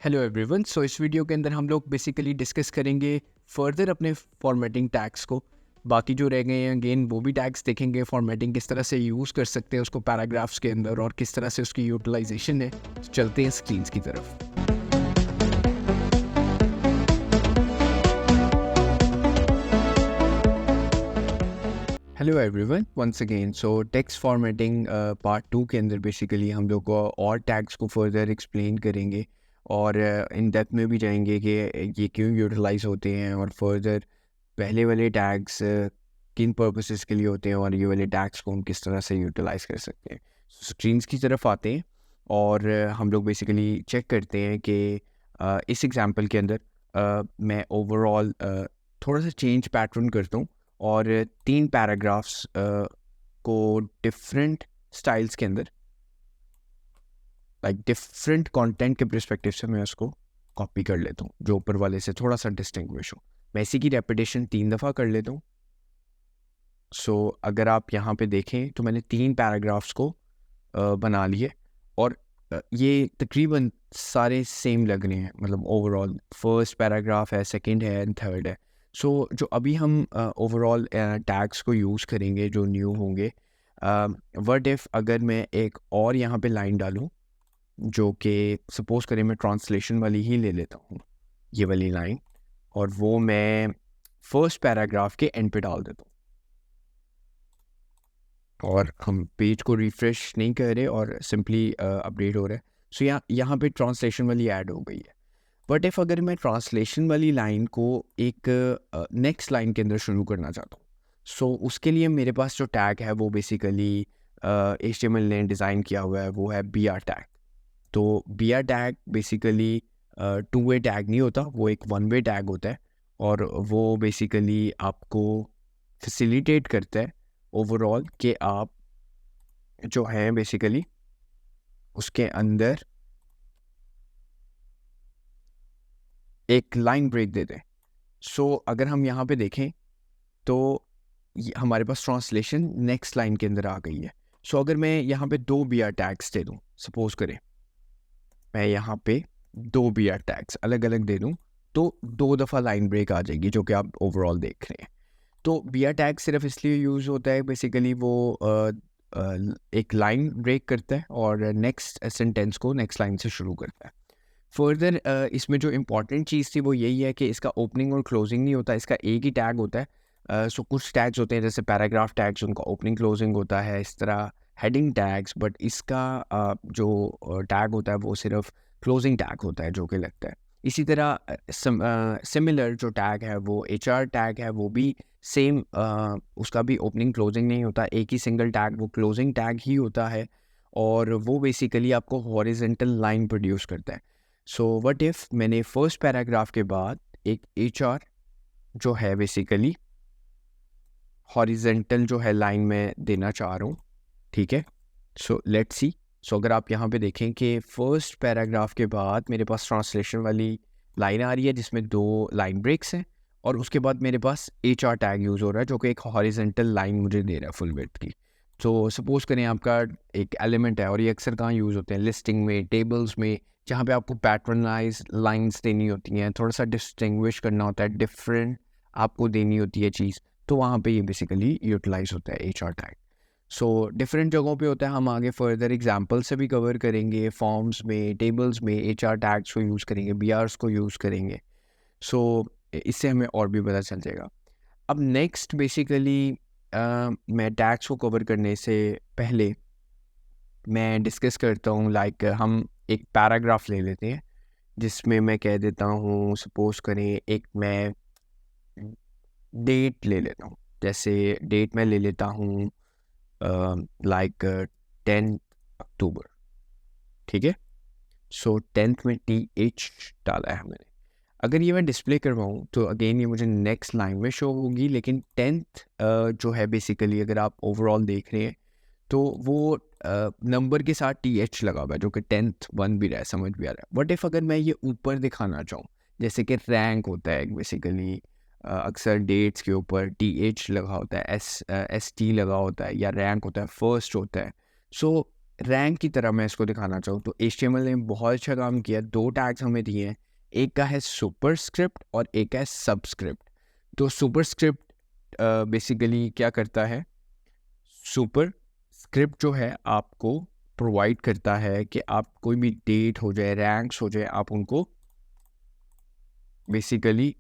Hello everyone. सो इस video के अंदर हम लोग बेसिकली डिस्कस करेंगे फर्दर अपने फॉर्मेटिंग टैग्स को। बाकी जो रह गए हैं अगेन वो भी टैग्स देखेंगे, फॉर्मेटिंग किस तरह से यूज़ कर सकते हैं उसको पैराग्राफ्स के अंदर और किस तरह से उसकी यूटिलाइजेशन है। चलते हैं स्क्रीन्स की तरफ। Hello everyone once again. So text formatting part 2 के अंदर बेसिकली हम लोग और टैग्स को फर्दर एक्सप्लेन करेंगे और इन डेप्थ में भी जाएंगे कि ये क्यों यूटिलाइज होते हैं और फर्दर पहले वाले टैग्स किन पर्पसेस के लिए होते हैं और ये वाले टैग्स को हम किस तरह से यूटिलाइज कर सकते हैं। स्क्रीन्स की तरफ आते हैं और हम लोग बेसिकली चेक करते हैं कि इस एग्जांपल के अंदर मैं ओवरऑल थोड़ा सा चेंज पैटर्न करता हूँ और 3 पैराग्राफ्स को डिफरेंट स्टाइल्स के अंदर लाइक डिफरेंट कंटेंट के पर्सपेक्टिव से मैं उसको कॉपी कर लेता हूँ जो ऊपर वाले से थोड़ा सा डिस्टिंग्विश हो। मैं इसी की रेपिटेशन 3 दफ़ा कर लेता हूँ। सो अगर आप यहाँ पे देखें तो मैंने 3 पैराग्राफ्स को बना लिए और ये तकरीबन सारे सेम लग रहे हैं, मतलब ओवरऑल फर्स्ट पैराग्राफ है, सेकंड है एंड थर्ड है। सो जो अभी हम ओवरऑल टैग्स को यूज़ करेंगे जो न्यू होंगे, व्हाट इफ़ अगर मैं एक और यहाँ पे लाइन डालूँ जो कि सपोज़ करें मैं ट्रांसलेशन वाली ही ले लेता हूँ, ये वाली लाइन, और वो मैं फर्स्ट पैराग्राफ के एंड पे डाल देता हूँ और हम पेज को रिफ़्रेश नहीं कर रहे और सिंपली अपडेट हो रहा है। सो यहाँ पे ट्रांसलेशन वाली ऐड हो गई है। बट इफ़ अगर मैं ट्रांसलेशन वाली लाइन को एक नेक्स्ट लाइन के अंदर शुरू करना चाहता हूँ, सो उसके लिए मेरे पास जो टैग है वो बेसिकली HTML ने डिज़ाइन किया हुआ है, वो है BR टैग। तो BR टैग बेसिकली 2 वे टैग नहीं होता, वो एक 1 वे टैग होता है और वो बेसिकली आपको फैसिलिटेट करता है ओवरऑल कि आप जो हैं बेसिकली उसके अंदर एक लाइन ब्रेक दे दें। सो अगर हम यहाँ पे देखें तो हमारे पास ट्रांसलेशन नेक्स्ट लाइन के अंदर आ गई है। सो अगर मैं यहाँ पे 2 BR टैग्स दे दूँ, सपोज करें मैं यहाँ पे 2 BR टैग्स अलग अलग दे दूँ तो 2 दफ़ा लाइन ब्रेक आ जाएगी जो कि आप ओवरऑल देख रहे हैं। तो BR टैग सिर्फ इसलिए यूज़ होता है बेसिकली वो एक लाइन ब्रेक करता है और नेक्स्ट सेंटेंस को नेक्स्ट लाइन से शुरू करता है। फर्दर इसमें जो इम्पॉर्टेंट चीज़ थी वो यही है कि इसका ओपनिंग और क्लोजिंग नहीं होता, इसका एक ही टैग होता है। सो कुछ टैग्स होते हैं जैसे पैराग्राफ टैग्स, उनका ओपनिंग क्लोजिंग होता है, इस तरह हेडिंग टैग्स, बट इसका जो टैग होता है वो सिर्फ क्लोजिंग टैग होता है जो कि लगता है। इसी तरह सिमिलर जो टैग है वो HR टैग है, वो भी सेम, उसका भी ओपनिंग क्लोजिंग नहीं होता, एक ही सिंगल टैग वो क्लोजिंग टैग ही होता है और वो बेसिकली आपको हॉरिजेंटल लाइन प्रोड्यूस करता है। सो व्हाट इफ़ मैंने फर्स्ट पैराग्राफ के बाद एक HR जो है बेसिकली हॉरिजेंटल जो है लाइन में देना चाह रहा हूँ, ठीक है। So let's see. सो अगर आप यहाँ पे देखें कि फर्स्ट पैराग्राफ के बाद मेरे पास ट्रांसलेशन वाली लाइन आ रही है जिसमें 2 लाइन ब्रेक्स हैं और उसके बाद मेरे पास HR टैग यूज़ हो रहा है जो कि एक हॉरिजेंटल लाइन मुझे दे रहा है फुल विड्थ की। तो सपोज़ करें आपका एक एलिमेंट है और ये अक्सर कहाँ यूज़ होते हैं, लिस्टिंग में, टेबल्स में, जहाँ पे आपको पैटर्नाइज लाइंस देनी होती हैं, थोड़ा सा डिस्टिंग्विश करना होता है, डिफरेंट आपको देनी होती है चीज़, तो वहाँ पे ये बेसिकली यूटिलाइज होता है HR टैग। सो डिफरेंट जगहों पे होता है, हम आगे फर्दर एग्जांपल से भी कवर करेंगे, फॉर्म्स में, टेबल्स में HR टैग्स को यूज़ करेंगे, BRs को यूज़ करेंगे। सो इससे हमें और भी पता चल जाएगा। अब नेक्स्ट बेसिकली मैं टैग्स को कवर करने से पहले मैं डिस्कस करता हूँ, लाइक हम एक पैराग्राफ ले लेते हैं जिसमें मैं कह देता हूँ, सपोज करें एक मैं डेट ले लेता हूँ, जैसे डेट मैं ले लेता हूँ लाइक 10 अक्टूबर, ठीक है। सो 10th में TH डाला है मैंने। अगर ये मैं डिस्प्ले करवाऊँ तो अगेन ये मुझे नेक्स्ट लाइन में शो होगी, लेकिन 10th जो है बेसिकली अगर आप ओवरऑल देख रहे हैं तो वो नंबर के साथ TH लगा हुआ है जो कि 10th 1 भी रहा है, समझ भी आ रहा है। बट इफ़ अगर मैं ये ऊपर दिखाना चाहूँ, जैसे कि रैंक होता है बेसिकली, अक्सर डेट्स के ऊपर TH लगा होता है, ST लगा होता है, या रैंक होता है, फर्स्ट होता है। सो रैंक की तरह मैं इसको दिखाना चाहूँ तो HTML ने बहुत अच्छा काम किया। 2 टैग्स हमें दिए हैं, एक का है सुपरस्क्रिप्ट और एक का है सबस्क्रिप्ट। तो सुपरस्क्रिप्ट बेसिकली क्या करता है, सुपरस्क्रिप्ट जो है आपको प्रोवाइड करता है कि आप कोई भी डेट हो जाए, रैंक्स हो जाए, आप उनको बेसिकली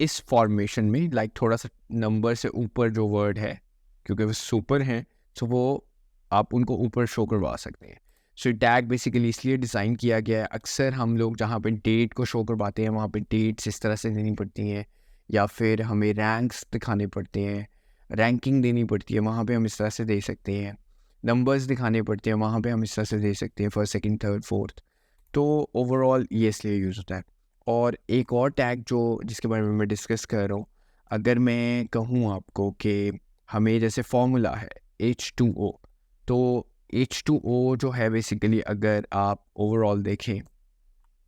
इस फॉर्मेशन में लाइक थोड़ा सा नंबर से ऊपर जो वर्ड है, क्योंकि वो सुपर हैं, तो वो आप उनको ऊपर शो करवा सकते हैं। सो टैग बेसिकली इसलिए डिज़ाइन किया गया है, अक्सर हम लोग जहाँ पे डेट को शो करवाते हैं वहाँ पे डेट्स इस तरह से देनी पड़ती हैं, या फिर हमें रैंक्स दिखाने पड़ते हैं, रैंकिंग देनी पड़ती है, वहाँ पे हम इस तरह से दे सकते हैं। नंबर्स दिखाने पड़ते हैं, वहाँ पे हम इस तरह से दे सकते हैं, फर्स्ट सेकंड थर्ड फोर्थ। तो ओवरऑल ये इसलिए यूज़ होता है। और एक और टैग जो जिसके बारे में मैं डिस्कस कर रहा हूँ, अगर मैं कहूँ आपको कि हमें जैसे फॉर्मूला है H2O, तो H2O जो है बेसिकली अगर आप ओवरऑल देखें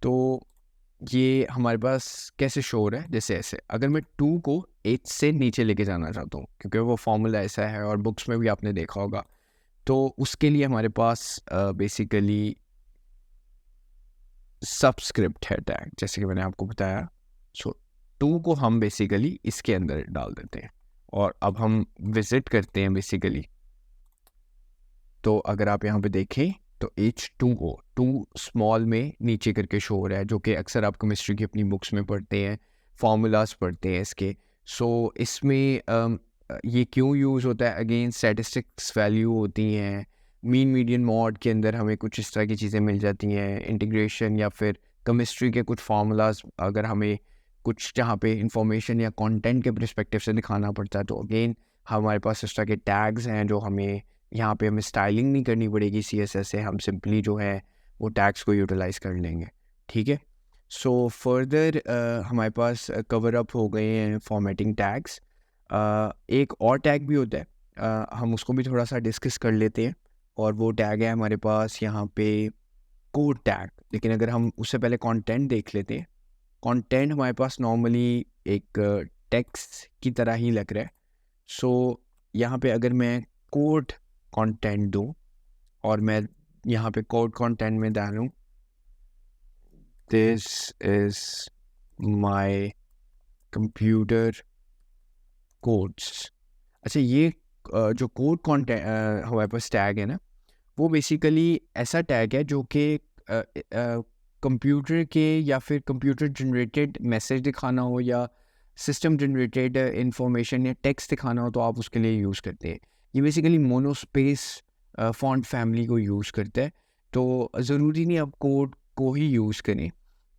तो ये हमारे पास कैसे शो हो रहा है, जैसे ऐसे अगर मैं 2 को H से नीचे लेके जाना चाहता हूँ, क्योंकि वो फॉर्मूला ऐसा है और बुक्स में भी आपने देखा होगा, तो उसके लिए हमारे पास बेसिकली सबस्क्रिप्ट है टैग, जैसे कि मैंने आपको बताया। सो 2 को हम बेसिकली इसके अंदर डाल देते हैं और अब हम विजिट करते हैं बेसिकली। तो अगर आप यहाँ पे देखें तो H2O 2 स्मॉल में नीचे करके शो हो रहा है, जो कि अक्सर आप केमिस्ट्री की अपनी बुक्स में पढ़ते हैं, फार्मूलाज पढ़ते हैं इसके। सो इसमें ये क्यों यूज़ होता है, अगेन स्टैटिस्टिक्स वैल्यू होती हैं, मीन मीडियन मॉड के अंदर हमें कुछ इस तरह की चीज़ें मिल जाती हैं, इंटीग्रेशन या फिर केमिस्ट्री के कुछ फार्मूलाज अगर हमें कुछ जहाँ पे इंफॉर्मेशन या कंटेंट के पर्सपेक्टिव से दिखाना पड़ता है, तो अगेन हमारे पास इस तरह के टैग्स हैं जो हमें यहाँ पे हमें स्टाइलिंग नहीं करनी पड़ेगी CSS से, हम सिंपली जो है वो टैग्स को यूटिलाइज कर लेंगे। ठीक है, सो फर्दर हमारे पास कवर अप हो गए हैं फॉर्मेटिंग टैग्स। एक और टैग भी होता है, हम उसको भी थोड़ा सा डिस्कस कर लेते हैं, और वो टैग है हमारे पास यहाँ पे कोड टैग। लेकिन अगर हम उससे पहले कंटेंट देख लेते हैं, कंटेंट हमारे पास नॉर्मली एक टेक्स्ट की तरह ही लग रहा है। सो यहाँ पे अगर मैं कोड कंटेंट दूँ और मैं यहाँ पे कोड कंटेंट में डालूँ this is my computer codes. अच्छा, ये जो कोड कंटेंट हमारे पास टैग है ना, वो बेसिकली ऐसा टैग है जो कि कंप्यूटर के या फिर कंप्यूटर जनरेटेड मैसेज दिखाना हो या सिस्टम जनरेटेड इंफॉर्मेशन या टेक्स्ट दिखाना हो तो आप उसके लिए यूज़ करते हैं। ये बेसिकली मोनोस्पेस फॉन्ट फैमिली को यूज़ करता है, तो ज़रूरी नहीं आप कोड को ही यूज़ करें,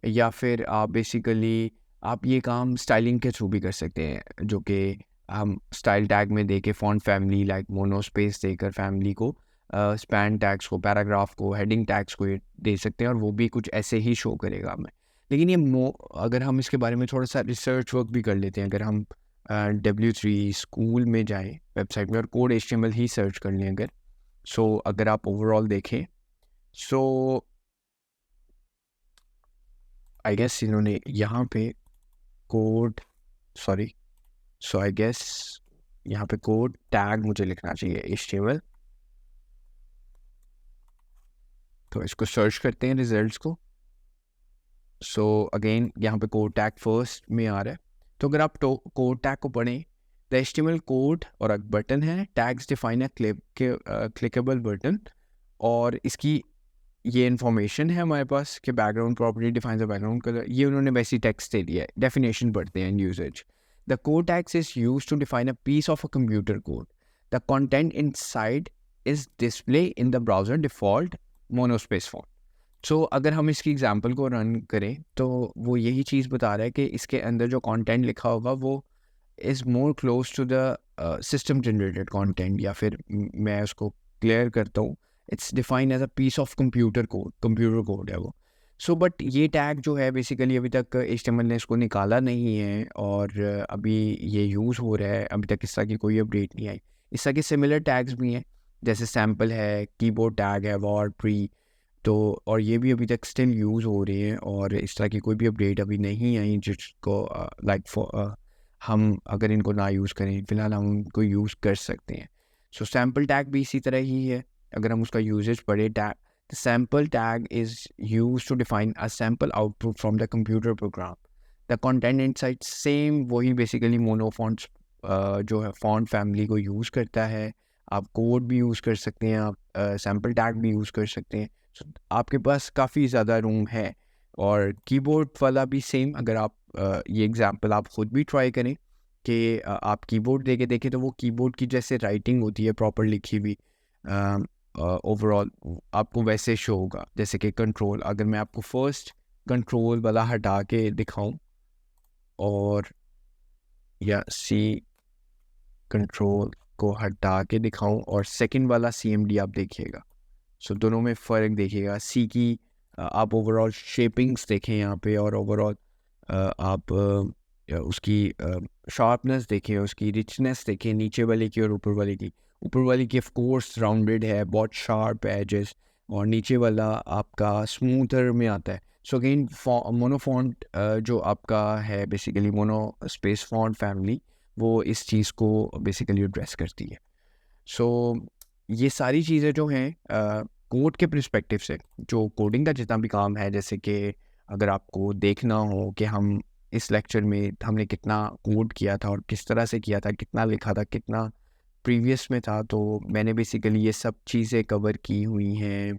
या फिर आप बेसिकली आप ये काम स्टाइलिंग के थ्रू भी कर सकते हैं, जो कि हम स्टाइल टैग में दे के फॉन्ट फैमिली लाइक मोनोस्पेस देकर फैमिली को, स्पैन टैग्स को, पैराग्राफ को, हेडिंग टैग्स को ये दे सकते हैं, और वो भी कुछ ऐसे ही शो करेगा हमें। लेकिन ये अगर हम इसके बारे में थोड़ा सा रिसर्च वर्क भी कर लेते हैं, अगर हम W3 स्कूल में जाएं वेबसाइट में और कोड HTML ही सर्च कर लें अगर, सो अगर आप ओवरऑल देखें, सो आई गेस इन्होंने यहाँ पे कोड सो आई गेस यहाँ पे कोड टैग मुझे लिखना चाहिए HTML। तो इसको सर्च करते हैं रिजल्ट्स को। सो अगेन यहाँ पे कोड टैग फर्स्ट में आ रहा है। तो अगर आप कोड टैग को पढ़ें, द HTML कोड और एक बटन है, tags define a clickable button, और इसकी ये इन्फॉर्मेशन है हमारे पास कि background property defines the background colour, ये उन्होंने वैसी टेक्स्ट दे दिया है, डेफिनेशन पढ़ते हैं usages. The code tags is used to define a piece of a computer code, the content inside is display in the browser default monospace font. So अगर हम इसकी एग्जांपल को रन करें तो वो यही चीज़ बता रहा है कि इसके अंदर जो कंटेंट लिखा होगा वो is more close to the system generated content, या फिर मैं उसको क्लियर करता हूँ, it's defined as a piece of computer code है वो। सो बट ये टैग जो है बेसिकली अभी तक HTML ने इसको निकाला नहीं है, और अभी ये यूज़ हो रहा है, अभी तक इस तरह की कोई अपडेट नहीं आई। इस तरह के सिमिलर टैग्स भी हैं, जैसे सैम्पल है, कीबोर्ड टैग है, वॉर प्री, तो और ये भी अभी तक स्टिल यूज़ हो रही हैं, और इस तरह की कोई भी अपडेट अभी नहीं आई जिसको लाइक हम अगर इनको ना यूज़ करें, फ़िलहाल हम उनको यूज़ कर सकते हैं। सो सैम्पल टैग भी इसी तरह ही है, अगर हम उसका यूजेज पढ़े, the sample tag is used to define a sample output from the computer program. The content inside same वही basically monofonts जो है font family को यूज़ करता है. आप कोड भी यूज़ कर सकते हैं, आप सैम्पल टैग भी यूज़ कर सकते हैं. So, आपके पास काफ़ी ज़्यादा रूम है. और कीबोर्ड वाला भी सेम. अगर आप ये एग्जांपल आप खुद भी ट्राई करें कि आप कीबोर्ड देके देखें तो वो कीबोर्ड की जैसे राइटिंग होती है प्रॉपर लिखी हुई, ओवरऑल आपको वैसे शो होगा. जैसे कि कंट्रोल, अगर मैं आपको फर्स्ट कंट्रोल वाला हटा के दिखाऊं और या सी कंट्रोल को हटा के दिखाऊं और सेकंड वाला CMD आप देखिएगा. सो दोनों में फ़र्क देखिएगा. सी की आप ओवरऑल शेपिंग्स देखें यहाँ पे, और ओवरऑल आप उसकी शार्पनेस देखें, उसकी रिचनेस देखें, नीचे वाले की और ऊपर वाले की. ऊपर वाली की ऑफ कोर्स राउंडेड है, बहुत शार्प एजेस, और नीचे वाला आपका स्मूथर में आता है. सो अगेन मोनोफॉन्ट जो आपका है basically mono space font family, वो इस चीज़ को बेसिकली एड्रेस करती है. सो ये सारी चीज़ें जो हैं कोड के पर्सपेक्टिव से, जो कोडिंग का जितना भी काम है, जैसे कि अगर आपको देखना हो कि हम इस लेक्चर में हमने कितना कोड किया था और किस तरह से किया था, कितना लिखा था, कितना प्रीवियस में था, तो मैंने बेसिकली ये सब चीज़ें कवर की हुई हैं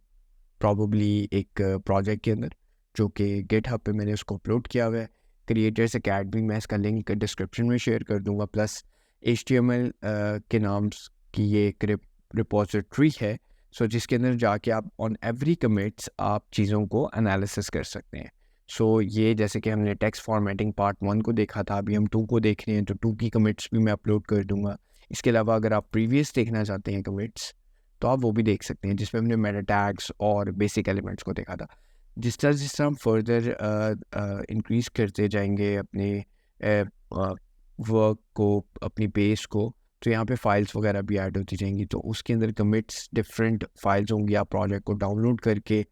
प्रॉबली एक प्रोजेक्ट के अंदर, जो कि गिटहब पे मैंने उसको अपलोड किया हुआ है. क्रिएटर्स अकेडमी, मैं इसका लिंक डिस्क्रिप्शन में शेयर कर दूंगा. प्लस HTML के नाम की ये एक रिपोजिटरी है, सो जिसके अंदर जाके आप ऑन एवरी कमिट्स आप चीज़ों को एनालिसिस कर सकते हैं. सो ये जैसे कि हमने टेक्स्ट फॉर्मेटिंग पार्ट 1 को देखा था, अभी हम 2 को देख रहे हैं, तो 2 की कमिट्स भी मैं अपलोड कर दूंगा. इसके अलावा अगर आप प्रीवियस देखना चाहते हैं कमिट्स, तो आप वो भी देख सकते हैं, जिसमें हमने मेटा टैग्स और बेसिक एलिमेंट्स को देखा था. जिस तरह हम फर्दर इंक्रीज़ करते जाएंगे अपने वर्क को, अपनी बेस को, तो यहाँ पे फाइल्स वगैरह भी ऐड होती जाएंगी. तो उसके अंदर कमिट्स डिफरेंट फाइल्स होंगी. आप प्रोजेक्ट को डाउनलोड करके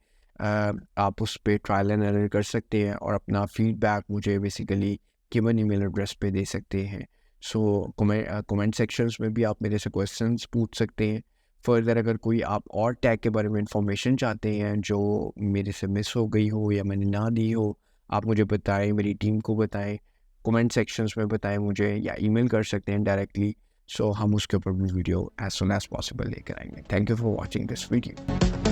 आप उस पर ट्रायल एंड एरर कर सकते हैं और अपना फीडबैक मुझे बेसिकली गिवन ईमेल एड्रेस पे दे सकते हैं. सो कमेंट सेक्शंस में भी आप मेरे से क्वेश्चंस पूछ सकते हैं. फर्दर अगर कोई आप और टैग के बारे में इंफॉर्मेशन चाहते हैं जो मेरे से मिस हो गई हो या मैंने ना दी हो, आप मुझे बताएं, मेरी टीम को बताएं, कमेंट सेक्शंस में बताएं मुझे, या ईमेल कर सकते हैं डायरेक्टली. सो हम उसके ऊपर भी video as soon as possible लेकर आएंगे. Thank you for watching this video.